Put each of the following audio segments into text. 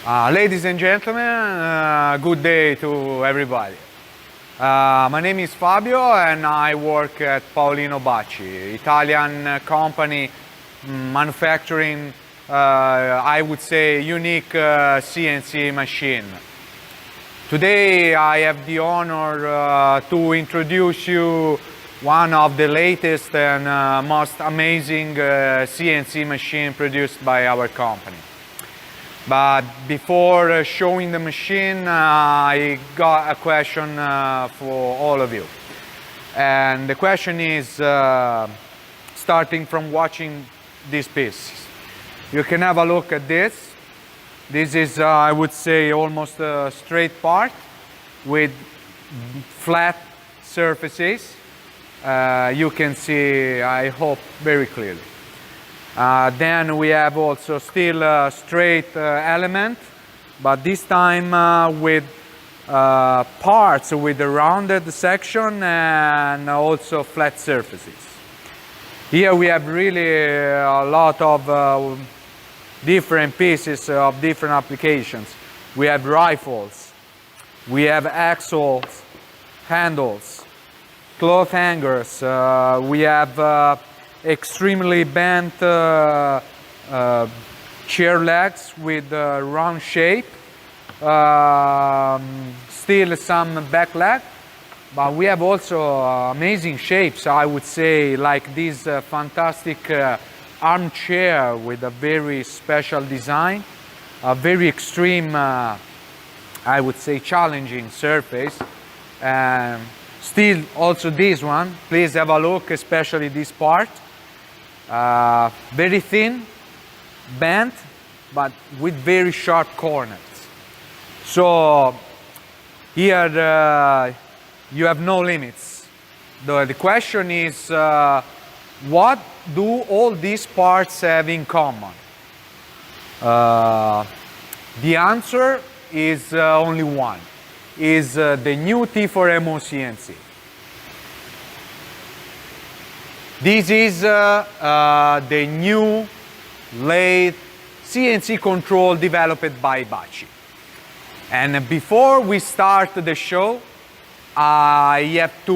Ladies and gentlemen, good day to everybody. My name is Fabio and I work at Paolino Bacci, Italian company manufacturing, I would say, unique CNC machine. Today I have the honor to introduce you one of the latest and most amazing CNC machine produced by our company. But before showing the machine, I got a question for all of you. And the question is, starting from watching this piece. You can have a look at this. This is, I would say, almost a straight part with flat surfaces. You can see, I hope, very clearly. Then we have also still a straight element, but this time with parts with a rounded section and also flat surfaces. Here we have really a lot of different pieces of different applications. We have rifles, we have axles, handles, cloth hangers, we have extremely bent chair legs with round shape, still some back leg, but we have also amazing shapes, I would say, like this fantastic armchair with a very special design, a very extreme, I would say, challenging surface. Still also this one, please have a look, especially this part. Very thin, bent, but with very sharp corners. So here you have no limits. The question is, what do all these parts have in common? The answer is only one, is the new T4MO CNC. This is the new lathe CNC control developed by Bacci. And before we start the show, I have to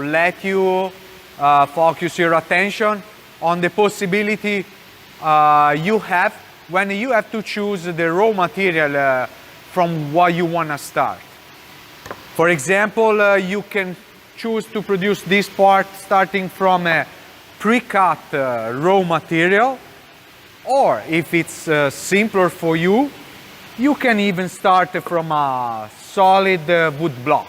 let you focus your attention on the possibility you have when you have to choose the raw material from what you want to start. For example, you can choose to produce this part starting from a pre-cut raw material, or if it's simpler for you, you can even start from a solid wood block.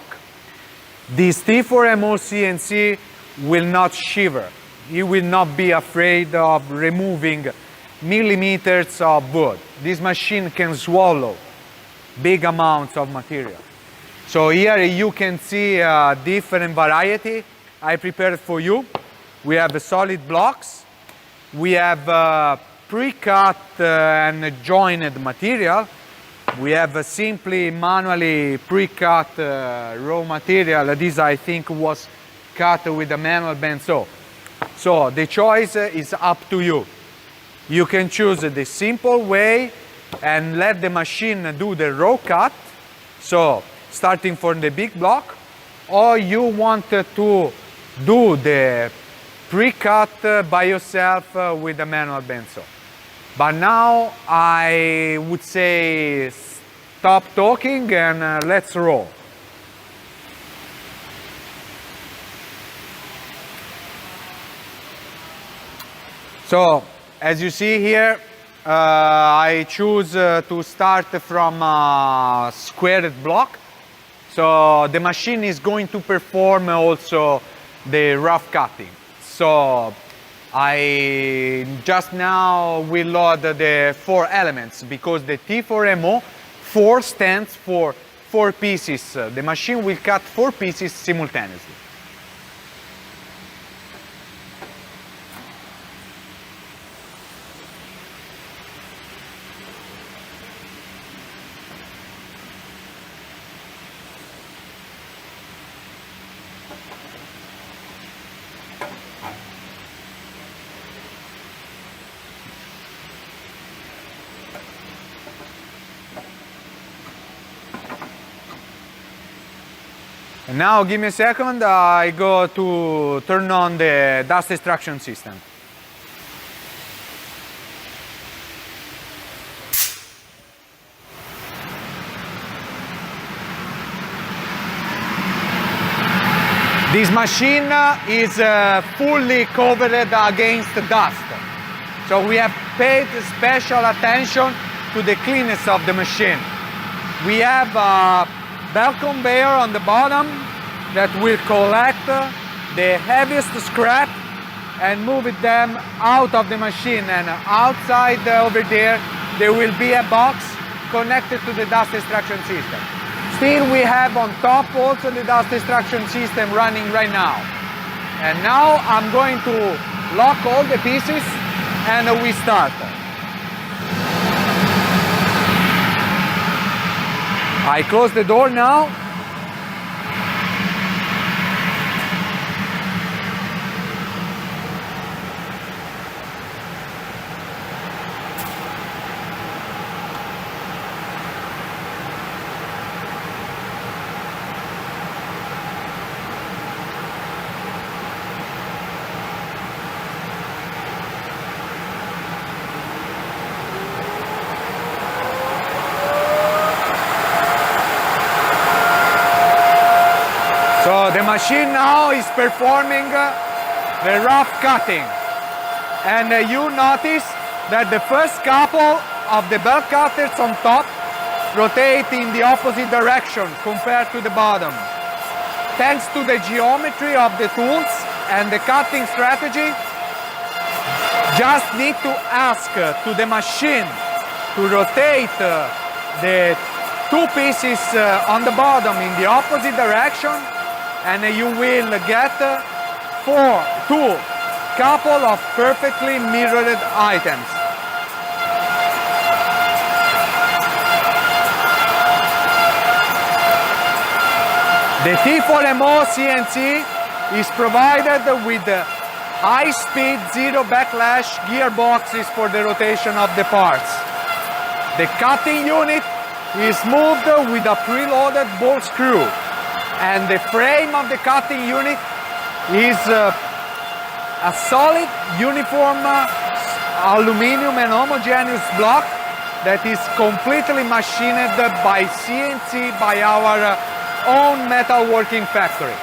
This T4MO CNC will not shiver. You will not be afraid of removing millimeters of wood. This machine can swallow big amounts of material. So here you can see a different variety I prepared for you. We have solid blocks. We have pre-cut and jointed material. We have simply manually pre-cut raw material. This, I think, was cut with a manual bandsaw. So the choice is up to you. You can choose the simple way and let the machine do the raw cut. So starting from the big block, or you want to do the pre-cut by yourself with a manual bandsaw. But now I would say stop talking and let's roll. So as you see here, I choose to start from a squared block. So the machine is going to perform also the rough cutting. So I just now will load the 4 elements because the T4MO 4 stands for 4 pieces. The machine will cut 4 pieces simultaneously. And now give me a second, I go to turn on the dust extraction system. This machine is fully covered against dust. So we have paid special attention to the cleanness of the machine. We have a belt conveyor on the bottom that will collect the heaviest scrap and move them out of the machine. And outside over there will be a box connected to the dust extraction system. Still, we have on top also the dust extraction system running right now. And now I'm going to lock all the pieces and we start. I close the door now. So the machine now is performing the rough cutting. And you notice that the first couple of the belt cutters on top rotate in the opposite direction compared to the bottom. Thanks to the geometry of the tools and the cutting strategy, just need to ask to the machine to rotate the two pieces on the bottom in the opposite direction, and you will get two couple of perfectly mirrored items. The T4MO CNC is provided with high-speed, zero backlash gearboxes for the rotation of the parts. The cutting unit is moved with a preloaded bolt screw, and the frame of the cutting unit is a solid, uniform aluminum and homogeneous block that is completely machined by CNC by our own metalworking factory.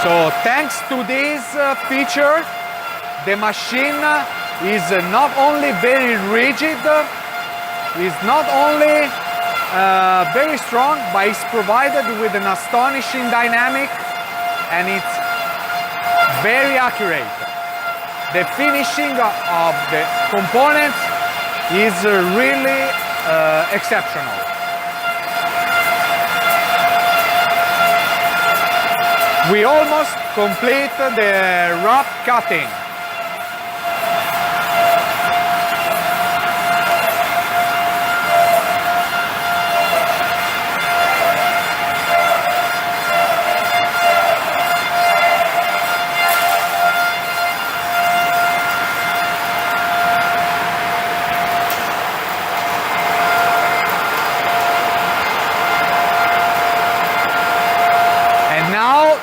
So thanks to this feature, the machine is not only very rigid, is not only very strong, but it's provided with an astonishing dynamic, and it's very accurate. The finishing of the components is really exceptional. We almost complete the rough cutting.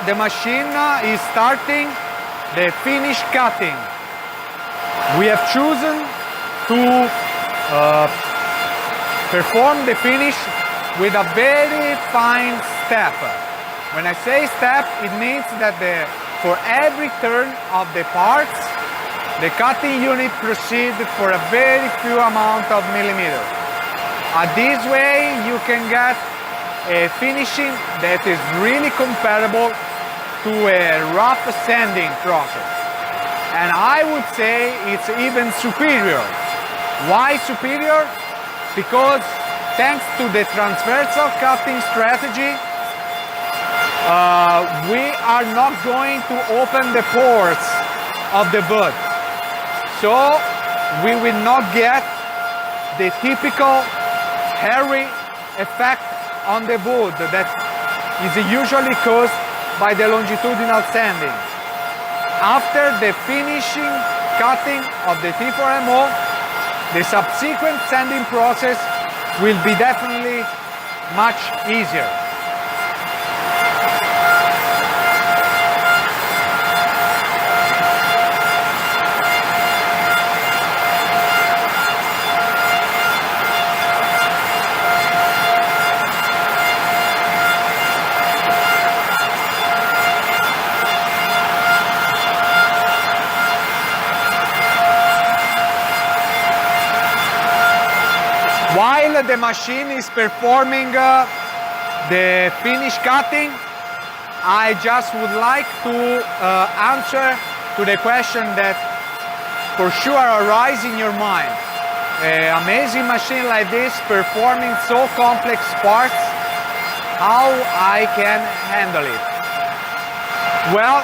The machine is starting the finish cutting. We have chosen to perform the finish with a very fine step. When I say step, it means that for every turn of the parts, the cutting unit proceeds for a very few amount of millimeters. This way you can get a finishing that is really comparable to a rough sanding process. And I would say it's even superior. Why superior? Because thanks to the transversal cutting strategy, we are not going to open the pores of the wood. So we will not get the typical hairy effect on the wood that is usually caused by the longitudinal sanding. After the finishing cutting of the T4MO, the subsequent sanding process will be definitely much easier. while the machine is performing the finish cutting, I just would like to answer to the question that for sure arises in your mind. An amazing machine like this performing so complex parts, how I can handle it? Well,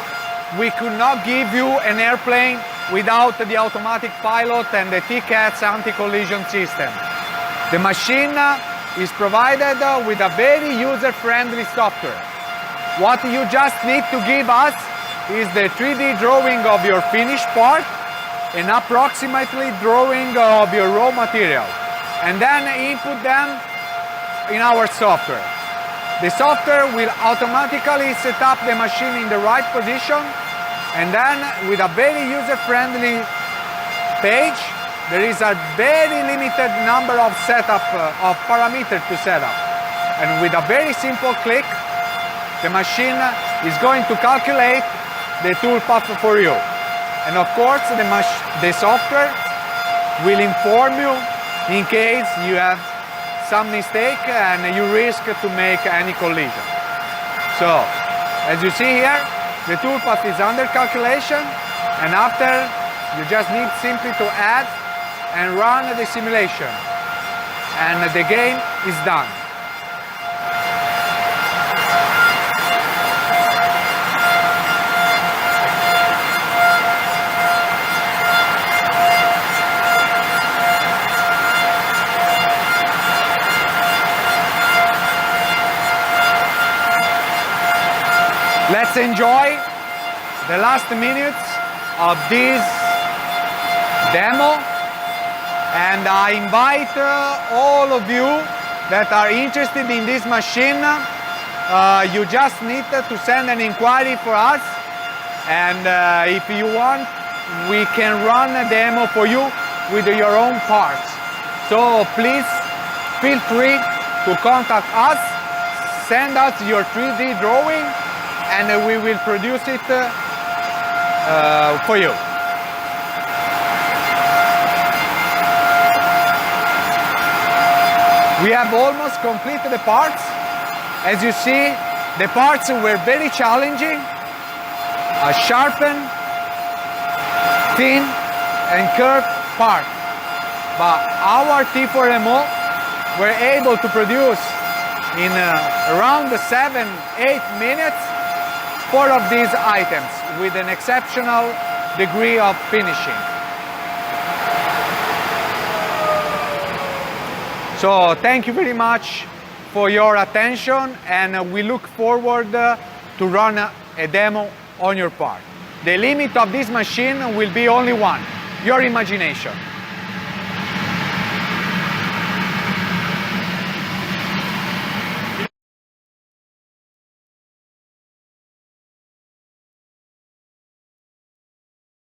we could not give you an airplane without the automatic pilot and the TCATS anti-collision system. The machine is provided with a very user-friendly software. What you just need to give us is the 3D drawing of your finished part and approximately drawing of your raw material, and then input them in our software. The software will automatically set up the machine in the right position, and then with a very user-friendly page, there is a very limited number of parameters to set up. And with a very simple click, the machine is going to calculate the toolpath for you. And of course, the software will inform you in case you have some mistake and you risk to make any collision. So, as you see here, the toolpath is under calculation, and after you just need simply to add and run the simulation, and the game is done. Let's enjoy the last minutes of this demo, and I invite all of you that are interested in this machine. You just need to send an inquiry for us, and if you want, we can run a demo for you with your own parts. So please feel free to contact us, send us your 3D drawing, and we will produce it for you. We have almost completed the parts. As you see, the parts were very challenging, a sharpened, thin and curved part. But our T4MO were able to produce in around 7-8 minutes 4 of these items with an exceptional degree of finishing. So thank you very much for your attention, and we look forward to run a demo on your part. The limit of this machine will be only one: your imagination.